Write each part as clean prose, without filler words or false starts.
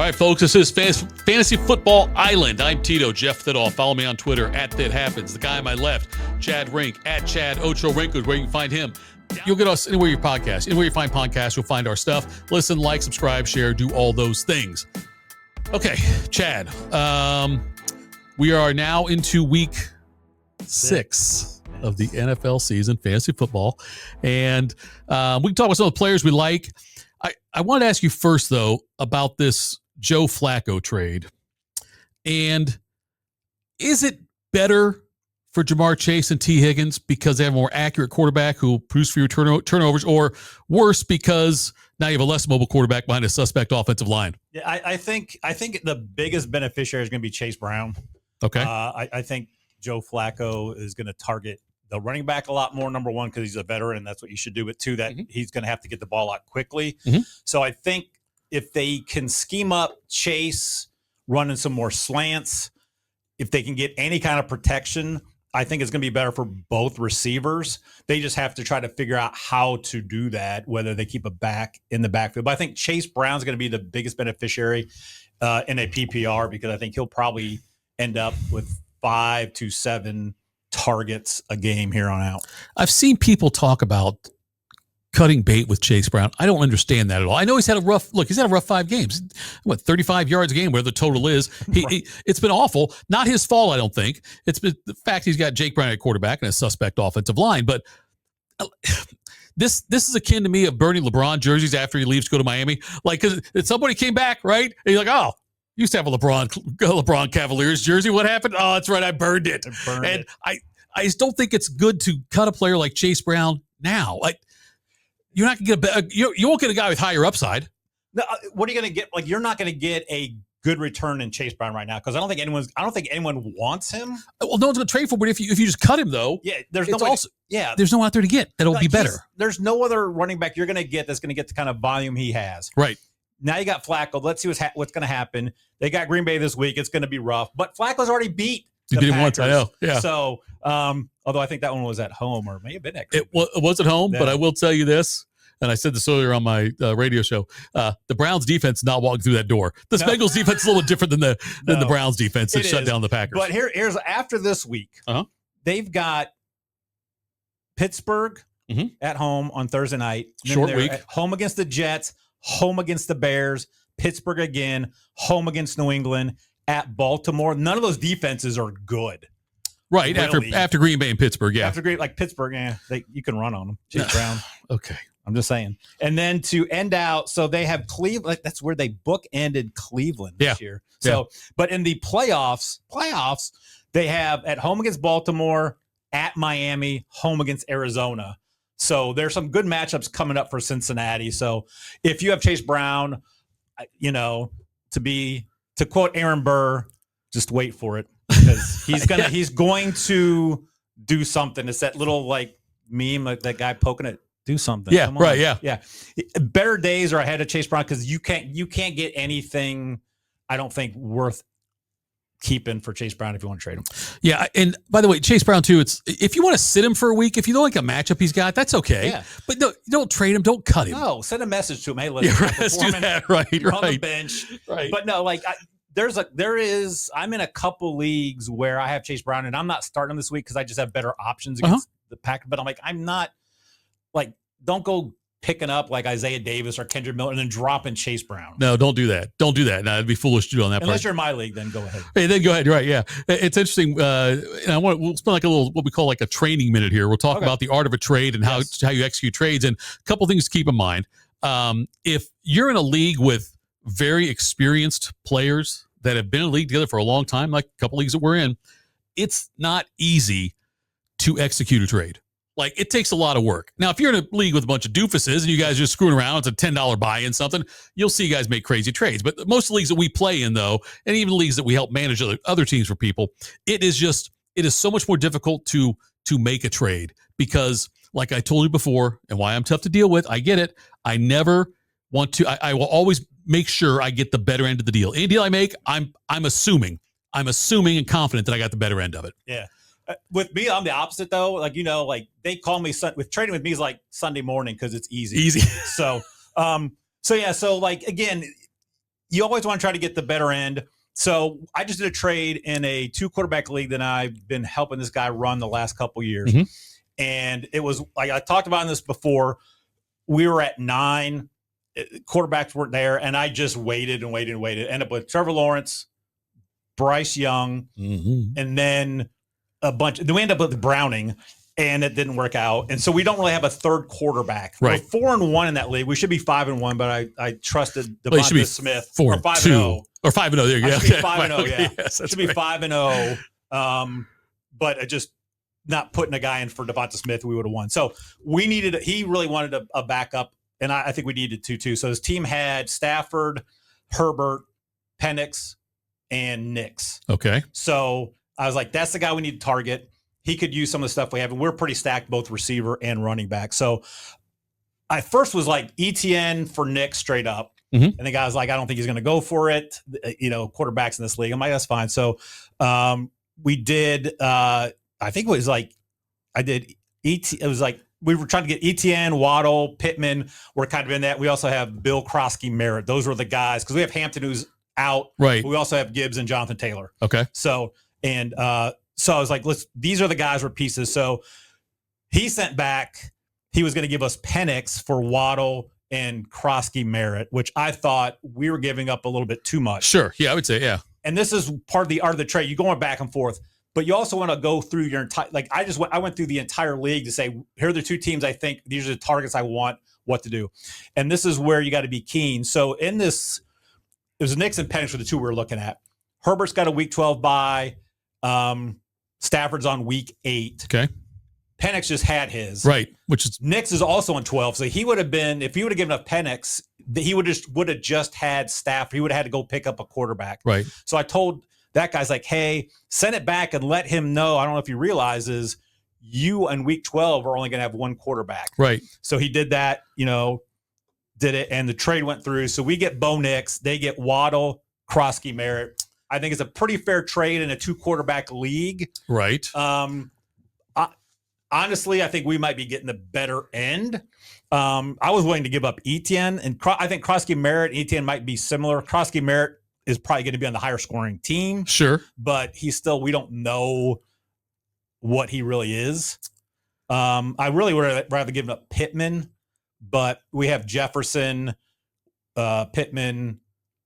All right, folks, this is Fantasy Football Island. I'm Tito, Jeff Thidoff. Follow me on Twitter, @ThitHappens. The guy on my left, Chad Rink, @Chad Ocho Rink, where you can find him. You'll get us anywhere you podcast. Anywhere you find podcasts, you'll find our stuff. Listen, like, subscribe, share, do all those things. Okay, Chad. We are now into week 6 of the NFL season, fantasy football. And we can talk about some of the players we like. I want to ask you first, though, about this Joe Flacco trade. And is it better for Jamar Chase and T. Higgins because they have a more accurate quarterback who will produce for your turnovers, or worse because now you have a less mobile quarterback behind a suspect offensive line? Yeah, I think the biggest beneficiary is going to be Chase Brown. Okay. I think Joe Flacco is going to target the running back a lot more, number one, because he's a veteran, and that's what you should do. But two, that he's going to have to get the ball out quickly. So I think if they can scheme up Chase running some more slants, if they can get any kind of protection, I think it's going to be better for both receivers. They just have to try to figure out how to do that, whether they keep a back in the backfield. But I think Chase Brown's going to be the biggest beneficiary in a PPR, because I think he'll probably end up with 5 to 7 targets a game here on out. I've seen people talk about cutting bait with Chase Brown. I don't understand that at all. I know he's had a rough 5 games. 35 yards a game, where the total is. It's been awful. Not his fault, I don't think. It's been the fact he's got Jake Brown at quarterback and a suspect offensive line. But this is akin to me of burning LeBron jerseys after he leaves to go to Miami. Like, because somebody came back, right? And you're like, oh, you used to have a LeBron Cavaliers jersey. What happened? Oh, that's right, I burned it. I just don't think it's good to cut a player like Chase Brown now. You're not going to get you won't get a guy with higher upside. No, what are you going to get? Like, you're not going to get a good return in Chase Brown right now, because I don't think anyone wants him. Well, no one's going to trade for him. But if you just cut him, though, there's no one out there to get that'll be better. There's no other running back you're going to get that's going to get the kind of volume he has. Right. Now you got Flacco. Let's see what's going to happen. They got Green Bay this week. It's going to be rough. But Flacco's already beat the Packers. Packers. Once, I know. Yeah. So, although I think that one was at home, or may have been at Green Bay. It was at home, but I will tell you this, and I said this earlier on my radio show, the Browns defense not walking through that door. The Bengals defense is a little different than the Browns defense that shut down the Packers. But here's after this week, they've got Pittsburgh at home on Thursday night. Short week. Home against the Jets, home against the Bears, Pittsburgh again, home against New England, at Baltimore. None of those defenses are good. Right, really. After Green Bay and Pittsburgh, yeah. After Pittsburgh, you can run on them. Chase Brown. Okay. I'm just saying. And then to end out, so they have Cleveland. That's where they bookended Cleveland this year. So, but in the playoffs, they have at home against Baltimore, at Miami, home against Arizona. So there's some good matchups coming up for Cincinnati. So if you have Chase Brown, to quote Aaron Burr, just wait for it, because he's going to do something. It's that little meme, like that guy poking it. Do something. Yeah, right. Yeah. Better days are ahead of Chase Brown, because you can't get anything, I don't think, worth keeping for Chase Brown if you want to trade him. Yeah, and by the way, Chase Brown too. It's if you want to sit him for a week, if you don't like a matchup he's got, that's okay. Yeah. But no, you don't trade him. Don't cut him. No, send a message to him. Hey, let's do that. Right. On the bench. Right. But no, I'm in a couple leagues where I have Chase Brown, and I'm not starting him this week because I just have better options against the Packers. But I'm not don't go picking up Isaiah Davis or Kendrick Miller and then dropping Chase Brown. No, don't do that. Don't do that. No, it'd be foolish to do on that. Unless you're in my league, then go ahead. Hey, then go ahead. Right. Yeah. It's interesting. And we'll spend a little, what we call a training minute here. We'll talk about the art of a trade and how you execute trades, and a couple things to keep in mind. If you're in a league with very experienced players that have been in a league together for a long time, like a couple leagues that we're in, it's not easy to execute a trade. It takes a lot of work. Now, if you're in a league with a bunch of doofuses and you guys are just screwing around, it's a $10 buy-in something, you'll see guys make crazy trades. But most of the leagues that we play in, though, and even leagues that we help manage other teams for people, it is so much more difficult to make a trade, because, like I told you before, and why I'm tough to deal with, I get it. I never want to. I will always make sure I get the better end of the deal. Any deal I make, I'm assuming and confident that I got the better end of it. Yeah. With me, I'm the opposite, though. They call me with trading with me is Sunday morning, because it's easy. So, again, you always want to try to get the better end. So I just did a trade in a 2-quarterback league that I've been helping this guy run the last couple years. Mm-hmm. And it was like I talked about this before. We were at 9. Quarterbacks weren't there. And I just waited and waited and waited. Ended up with Trevor Lawrence, Bryce Young, and then a bunch. Then we ended up with Browning, and it didn't work out. And so we don't really have a third quarterback. Right. We're 4-1 in that league. We should be 5-1, but I trusted Devonta Smith. 4-2 or 5-0. There you go. Should be 5-0. Yeah, yes, should be 5-0. But just not putting a guy in for Devonta Smith, we would have won. So we needed. He really wanted a backup, and I think we needed to too. So his team had Stafford, Herbert, Penix, and Nix. Okay. So I was like, that's the guy we need to target. He could use some of the stuff we have, and we're pretty stacked, both receiver and running back. So I first was like ETN for Nix straight up. And the guy was like, I don't think he's going to go for it. Quarterbacks in this league. I'm like, that's fine. So we did, I think it was like, I did it was like, we were trying to get ETN, Waddle, Pittman. We're kind of in that. We also have Bill Krosky, Merritt. Those were the guys, because we have Hampton, who's out. Right. But we also have Gibbs and Jonathan Taylor. Okay. So I was like, these are the guys we're pieces. So he sent back, he was going to give us Penix for Waddle and Krosky, Merritt, which I thought we were giving up a little bit too much. Sure. Yeah, I would say, yeah. And this is part of the art of the trade. You're going back and forth, but you also want to go through your entire, like I went through the entire league to say, here are the 2 teams I think these are the targets I want, what to do. And this is where you got to be keen. So in this, it was Nix and Penix were the 2 we were looking at. Herbert's got a week 12 bye. Stafford's on week 8. Okay. Penix just had his. Right. Which is Nix is also on 12. So he would have been, if he would have given up Penix, he would have just had Stafford. He would have had to go pick up a quarterback. right. So I told that guy's like, hey, send it back and let him know. I don't know if he realizes you in week 12 are only going to have 1 quarterback. Right. So he did that, did it, and the trade went through. So we get Bo Nix, they get Waddle, Krosky, Merritt. I think it's a pretty fair trade in a 2-quarterback league. Right. Honestly, I think we might be getting the better end. I was willing to give up Etienne, and I think Krosky, Merritt, Etienne might be similar. Krosky, Merritt is probably going to be on the higher scoring team. Sure. But we don't know what he really is. I really would rather give up Pittman, but we have Jefferson, Pittman,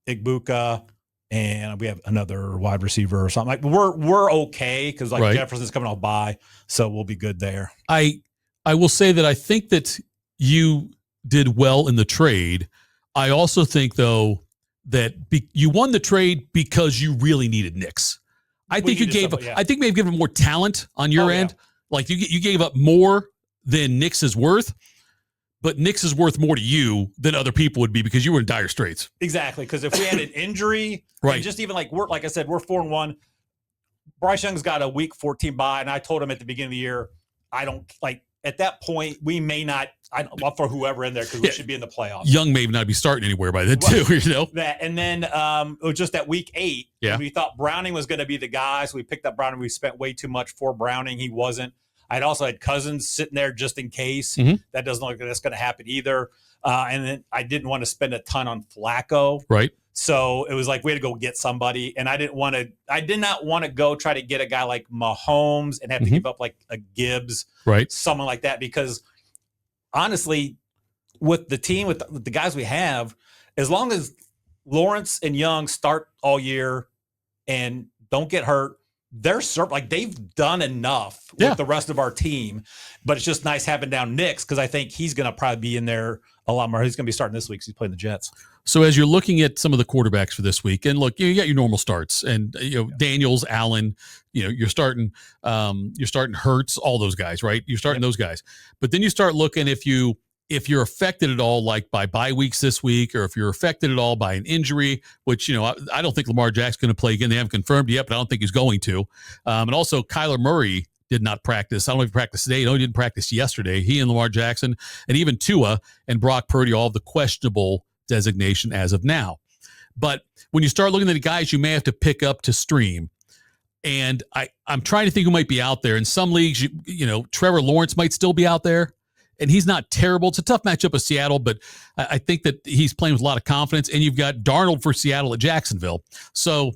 Igbuka, and we have another wide receiver or something. Like we're okay because right. Jefferson's coming off bye, so we'll be good there. I will say that I think that you did well in the trade. I also think though that you won the trade because you really needed Nix. I think you gave. I think maybe given more talent on your end. Yeah. Like you gave up more than Nix is worth. But Nix is worth more to you than other people would be because you were in dire straits. Exactly. Because if we had an injury, right. Just even like I said, we're 4-1. Bryce Young's got a week 14 bye, and I told him at the beginning of the year, I don't like at that point we may not. I don't for whoever in there because we should be in the playoffs. Young may not be starting anywhere by then too. That and then it was just at week 8. Yeah. We thought Browning was going to be the guy, so we picked up Browning. We spent way too much for Browning. He wasn't. I'd also had Cousins sitting there just in case. Mm-hmm. That doesn't look like that's going to happen either. And then I didn't want to spend a ton on Flacco. Right. So it was like we had to go get somebody. And I did not want to go try to get a guy like Mahomes and have to give up like a Gibbs. Right. Someone like that. Because honestly, with the team, with the guys we have, as long as Lawrence and Young start all year and don't get hurt, they've done enough with the rest of our team, but it's just nice having down Nix because I think he's going to probably be in there a lot more. He's going to be starting this week because he's playing the Jets. So as you're looking at some of the quarterbacks for this week, and look, you got your normal starts, and Daniels, Allen, you're starting Hurts, all those guys, right? You're starting those guys, but then you start looking if you're affected at all, like by bye weeks this week, or if you're affected at all by an injury, which, I don't think Lamar Jackson's going to play again. They haven't confirmed yet, but I don't think he's going to. And also Kyler Murray did not practice. I don't know if he practiced today. No, he didn't practice yesterday. He and Lamar Jackson and even Tua and Brock Purdy all have the questionable designation as of now. But when you start looking at the guys you may have to pick up to stream, and I'm trying to think who might be out there. In some leagues, Trevor Lawrence might still be out there. and he's not terrible. It's a tough matchup with Seattle, but I think that he's playing with a lot of confidence. And you've got Darnold for Seattle at Jacksonville. So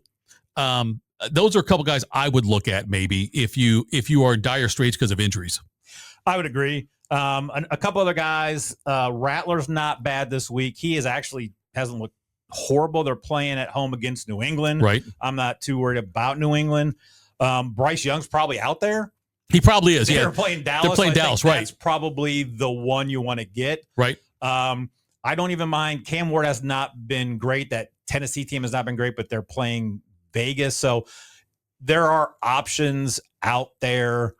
those are a couple guys I would look at maybe if you are in dire straits because of injuries. I would agree. A couple other guys. Rattler's not bad this week. He hasn't looked horrible. They're playing at home against New England. Right. I'm not too worried about New England. Bryce Young's probably out there. He probably is. They're playing Dallas. They're playing Dallas, right? That's probably the one you want to get. Right. I don't even mind. Cam Ward has not been great. That Tennessee team has not been great, but they're playing Vegas. So there are options out there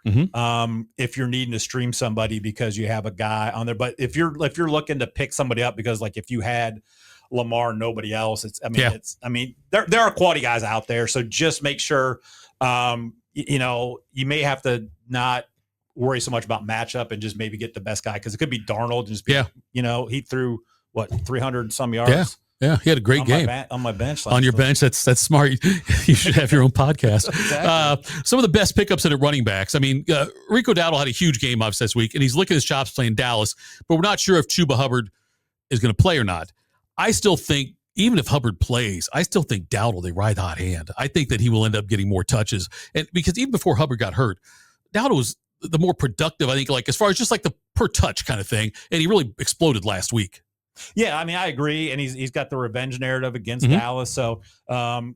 if you're needing to stream somebody because you have a guy on there. But if you're looking to pick somebody up because like if you had Lamar, nobody else, there are quality guys out there. So just make sure you may have to not worry so much about matchup and just maybe get the best guy because it could be Darnold and just be he threw 300 some yards. Yeah, he had a great game on my bench. On your bench, that's smart. You should have your own podcast. Exactly. Some of the best pickups at running backs. I mean, Rico Dowdle had a huge game obviously this week, and he's licking his chops playing Dallas. But we're not sure if Chuba Hubbard is going to play or not. I still think, even if Hubbard plays, I still think Dowdle, they ride hot hand. I think that he will end up getting more touches, and because even before Hubbard got hurt, Dowdle was the more productive. I think, like as far as just like the per touch kind of thing, and he really exploded last week. Yeah, I mean, I agree, and he's got the revenge narrative against Dallas. So, I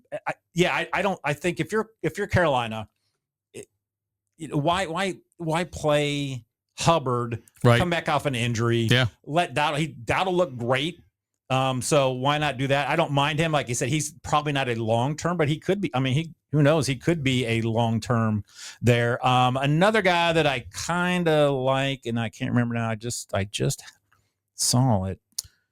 think if you're Carolina, why play Hubbard? Right. Come back off an injury. Yeah. Let Dowdle look great. So why not do that? I don't mind him. Like you said, he's probably not a long term, but he could be. I mean, who knows? He could be a long term there. Another guy that I kind of like, and I can't remember now. I just saw it.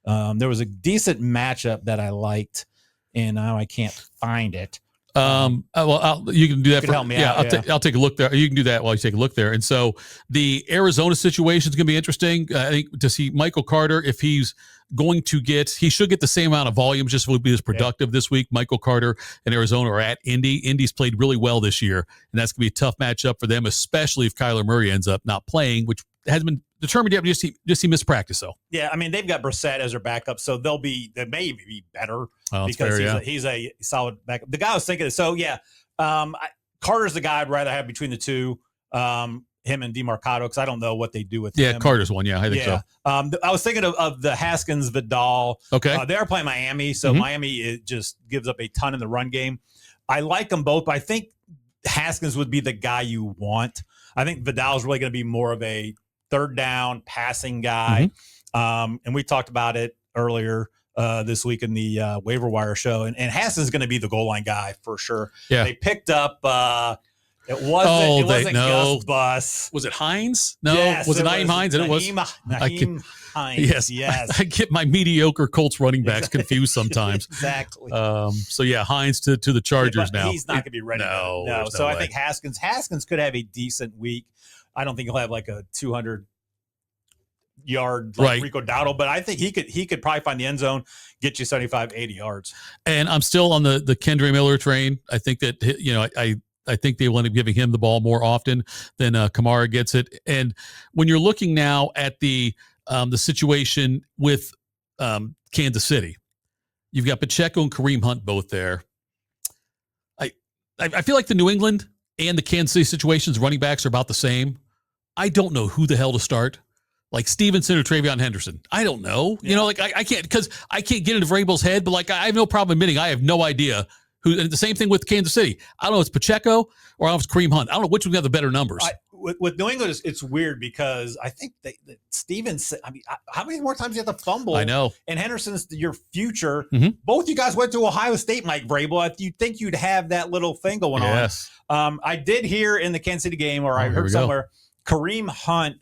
There was a decent matchup that I liked, and now I can't find it. You can do that. Help me out. I'll take a look there. You can do that while you take a look there. And so the Arizona situation is going to be interesting. I think to see Michael Carter, if he's going to he should get the same amount of volume, just will be as productive this week. Michael Carter and Arizona are at Indy. Indy's played really well this year, and that's going to be a tough matchup for them, especially if Kyler Murray ends up not playing, which has been determined yet. Just he missed practice though. Yeah, I mean they've got Brissett as their backup, so they may be better because he's a solid backup. The guy I was thinking of, Carter's the guy I'd rather have between the two, him and DeMarcado, because I don't know what they do with him. Yeah, Carter's one. Yeah, I think so. I was thinking of the Haskins Vidal. Okay, they are playing Miami, so Miami it just gives up a ton in the run game. I like them both, but I think Haskins would be the guy you want. I think Vidal is really going to be more of a third down passing guy. And we talked about it earlier this week in the waiver wire show. And Haskins is going to be the goal line guy for sure. Yeah. They picked up it wasn't Gus Bus. Was it Hines? No. Yes, was it Naeem Hines? And it was Naeem Hines. Yes. I get my mediocre Colts running backs confused sometimes. Exactly. So yeah, Hines to the Chargers now. He's not going to be ready. No. So I think Haskins could have a decent week. I don't think he'll have like a 200 yard Rico Dowdle, but I think he could probably find the end zone, get you 75, 80 yards. And I'm still on the Kendre Miller train. I think that, I think they will end up giving him the ball more often than Kamara gets it. And when you're looking now at the situation with Kansas City, you've got Pacheco and Kareem Hunt both there. I feel like the New England and the Kansas City situations, running backs are about the same. I don't know who the hell to start. Like Stevenson or Travion Henderson. I don't know. Yeah. I can't, because I can't get into Vrabel's head, but I have no problem admitting I have no idea who. And the same thing with Kansas City. I don't know if it's Pacheco or I don't know if it's Kareem Hunt. I don't know which one got the better numbers. With New England, it's weird because I think that Stevenson, how many more times do you have to fumble? I know. And Henderson's your future. Both you guys went to Ohio State, Mike Vrabel. You'd think you'd have that little thing going on. I did hear in the Kansas City game, or I heard somewhere, Kareem Hunt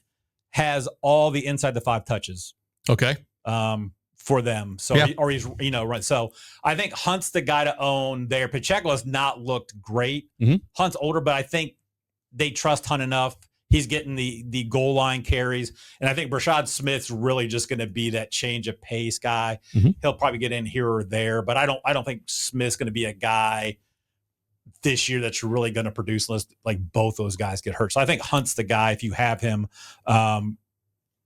has all the inside the 5 touches. Okay. For them. So, he's, right. So I think Hunt's the guy to own there. Pacheco has not looked great. Hunt's older, but I think they trust Hunt enough. He's getting the goal line carries. And I think Brashad Smith's really just going to be that change of pace guy. He'll probably get in here or there, but I don't think Smith's going to be a guy this year that's really going to produce unless like both those guys get hurt. So I think Hunt's the guy if you have him.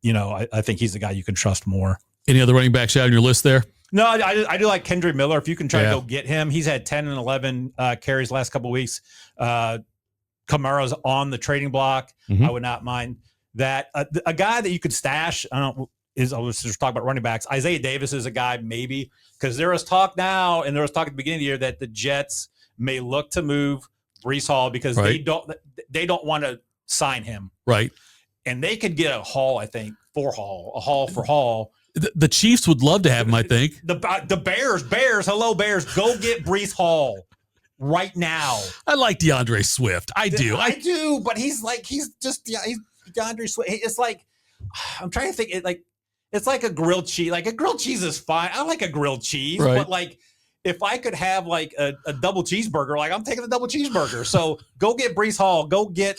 I think he's the guy you can trust more. Any other running backs out on your list there? No, I do like Kendrick Miller. If you can try to go get him, he's had 10 and 11 carries last couple of weeks. Kamara's on the trading block. I would not mind that. A guy that you could stash, I was just talking about running backs. Isaiah Davis is a guy maybe, because there is talk now, and there was talk at the beginning of the year that the Jets may look to move Breece Hall because they don't want to sign him. Right. And they could get a haul, I think, for Hall. The Chiefs would love to have him, I think. The Bears, hello Bears, go get Breece Hall right now. I like DeAndre Swift. I do, but he's DeAndre Swift. It's like, I'm trying to think. It's like a grilled cheese. Like a grilled cheese is fine. I like a grilled cheese, but like if I could have like a double cheeseburger, like I'm taking the double cheeseburger. So go get Breece Hall. Go get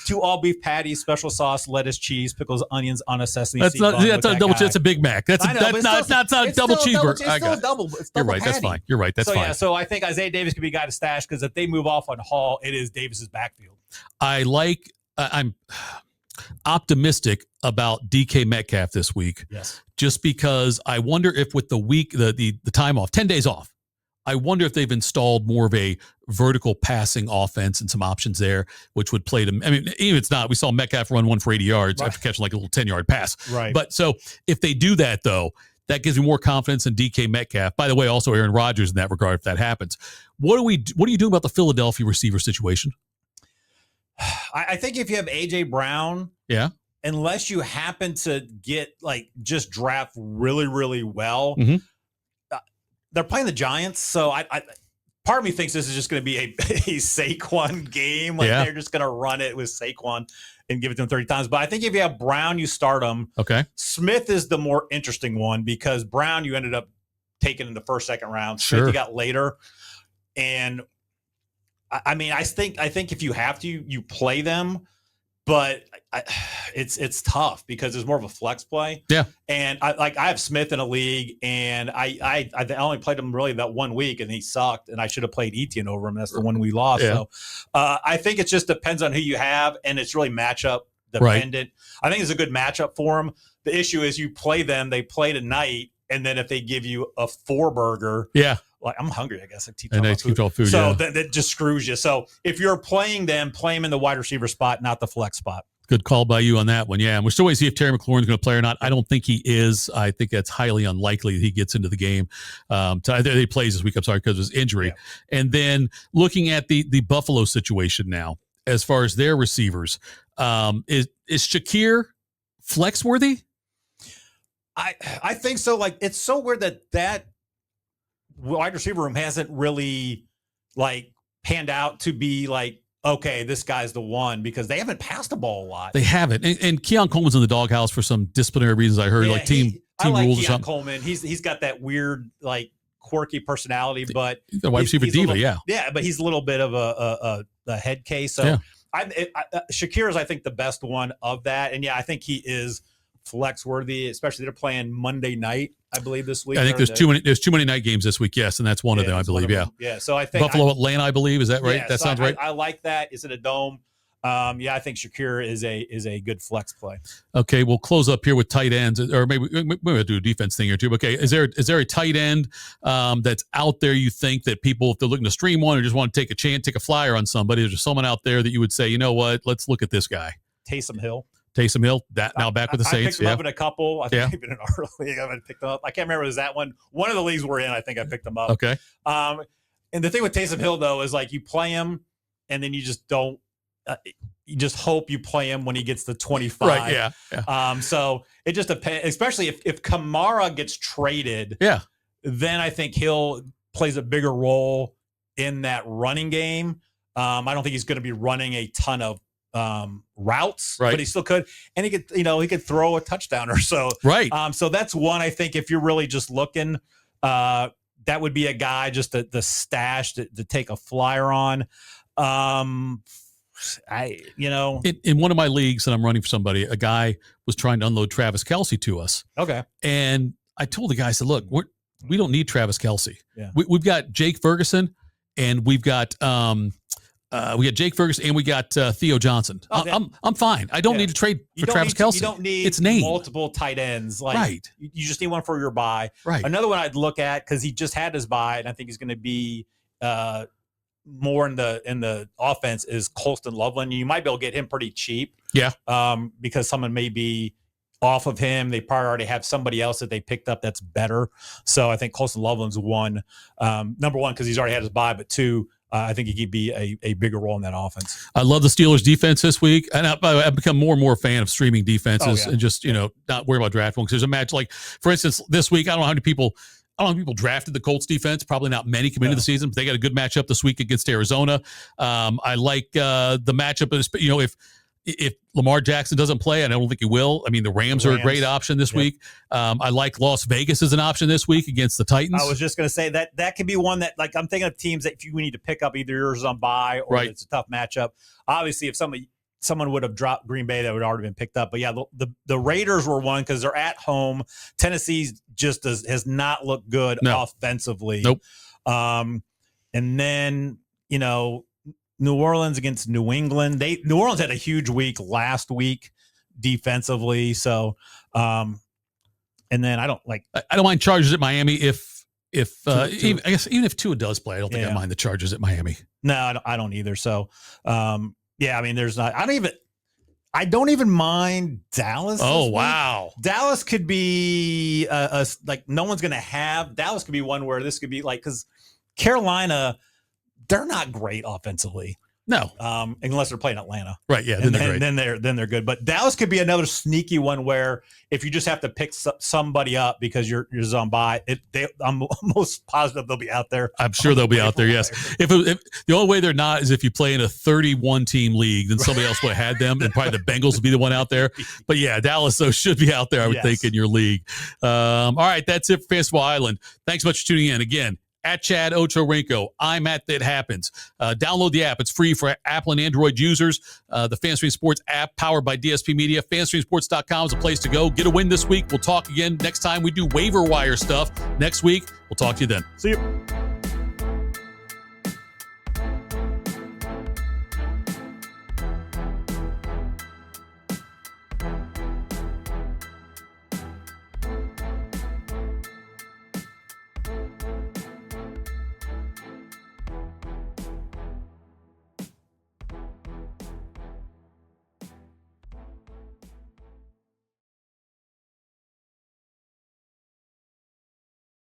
2 all beef patties, special sauce, lettuce, cheese, pickles, onions on a sesame seed bun. That's not a double. That's a Big Mac. That's not a double cheeseburger. It's still a double. You're right. Patty. That's fine. You're right. That's fine. Yeah. So I think Isaiah Davis could be a guy to stash because if they move off on Hall, it is Davis's backfield. I'm optimistic about DK Metcalf this week. Yes. Just because I wonder if with the week, the time off, 10 days off, I wonder if they've installed more of a vertical passing offense and some options there, which would play to, I mean, even if it's not, we saw Metcalf run one for 80 yards after catching like a little 10-yard pass. Right. But so if they do that, though, that gives me more confidence in DK Metcalf. By the way, also Aaron Rodgers in that regard, if that happens. What are you doing about the Philadelphia receiver situation? I think if you have A.J. Brown, unless you happen to get just draft really, really well, they're playing the Giants, so I part of me thinks this is just going to be a Saquon game. They're just going to run it with Saquon and give it to him 30 times. But I think if you have Brown, you start him. Okay. Smith is the more interesting one because Brown you ended up taking in the first, second round. Sure. Smith you got later. And I mean, I think if you have to, you play them. But it's tough because it's more of a flex play. Yeah. And I have Smith in a league, and I only played him really that 1 week, and he sucked, and I should have played Etienne over him. That's the one we lost. Yeah. So I think it just depends on who you have, and it's really matchup dependent. I think it's a good matchup for him. The issue is you play them, they play tonight, and then if they give you a 4-burger, like I'm hungry, I guess. And they keep all food. So that just screws you. So if you're playing them, play them in the wide receiver spot, not the flex spot. Good call by you on that one. Yeah. And we're still waiting to see if Terry McLaurin's going to play or not. I don't think he is. I think that's highly unlikely that he gets into the game. He plays this week, I'm sorry, because of his injury. Yeah. And then looking at the Buffalo situation now, as far as their receivers, is Shakir flex worthy? I think so. Like, it's so weird that wide receiver room hasn't really panned out to be okay, this guy's the one because they haven't passed the ball a lot. They haven't. And Keon Coleman's in the doghouse for some disciplinary reasons. I heard team rules or something. Coleman. He's got that weird quirky personality, but the wide receiver diva. Yeah, but he's a little bit of a head case. So Shakir is, I think, the best one of that. And I think he is flex worthy, especially they're playing Monday night, I believe, this week. I think there's too many night games this week. Yes, and that's one of them, I believe. Yeah. So I think Buffalo, Atlanta, I believe. Is that right? Yeah, that sounds right. I like that. Is it a dome? I think Shakir is a good flex play. Okay, we'll close up here with tight ends, or maybe we'll do a defense thing here too. Okay, is there a tight end that's out there you think that people, if they're looking to stream one or just want to take a chance, take a flyer on somebody, is there someone out there that you would say, you know what, let's look at this guy? Taysom Hill, now back with the Saints. I picked him up in a couple. I think even in our league, I picked him up. I can't remember, was that one of the leagues we're in? I think I picked him up. Okay. And the thing with Taysom Hill though is you play him, and then you just don't. You just hope you play him when he gets to 25. Right. Yeah. So it just depends, especially if Kamara gets traded. Yeah. Then I think Hill plays a bigger role in that running game. I don't think he's going to be running a ton of routes, but he still could, and he could throw a touchdown or so. Right. So that's one, I think, if you're really just looking, that would be a guy just the stash to take a flyer on. In one of my leagues that I'm running for somebody, a guy was trying to unload Travis Kelce to us. Okay. And I told the guy, I said, look, we don't need Travis Kelce. Yeah. We've got Jake Ferguson, and we've got We got Jake Ferguson and we got Theo Johnson. I'm fine. I don't need to trade for Travis Kelce. You don't need multiple tight ends. Like, you just need one for your bye. Right. Another one I'd look at, because he just had his bye, and I think he's going to be more in the offense, is Colston Loveland. You might be able to get him pretty cheap. Yeah. Because someone may be off of him. They probably already have somebody else that they picked up that's better. So I think Colston Loveland's one. Number one, because he's already had his bye, but two, I think he could be a bigger role in that offense. I love the Steelers' defense this week, and I've become more and more a fan of streaming defenses and just not worry about drafting, because there's a match like, for instance, this week I don't know how many people drafted the Colts defense. Probably not many coming into the season, but they got a good matchup this week against Arizona. I like the matchup. If Lamar Jackson doesn't play, and I don't think he will, I mean, the Rams are a great option this week. I like Las Vegas as an option this week against the Titans. I was just going to say that could be one that, like, I'm thinking of teams that if you need to pick up, either yours on bye or it's a tough matchup. Obviously, if someone would have dropped Green Bay, that would have already been picked up. But yeah, the Raiders were one because they're at home. Tennessee just has not looked good offensively. Nope. And then, New Orleans against New England. New Orleans had a huge week last week defensively. So, and then I don't mind Chargers at Miami if even if Tua does play, I don't think I mind the Chargers at Miami. No, I don't either. So, I mean, I don't even mind Dallas. Oh, wow. Dallas could be no one's going to have. Dallas could be one where this could be because Carolina, they're not great offensively. No. Unless they're playing Atlanta. Right. Yeah. Then they're good. But Dallas could be another sneaky one where if you just have to pick somebody up because you're on bye, I'm almost positive they'll be out there. I'm sure they'll be out there. Yes. If the only way they're not is if you play in a 31 team league, then somebody else would have had them, and probably the Bengals would be the one out there. But yeah, Dallas should be out there, I would think, in your league. All right. That's it for Fantasy Island. Thanks so much for tuning in. Again, at Chad Ochorinco. I'm at That Happens. Download the app. It's free for Apple and Android users. The Fantasy Sports app powered by DSP Media. FantasySports.com is a place to go. Get a win this week. We'll talk again next time we do waiver wire stuff. Next week, we'll talk to you then. See you.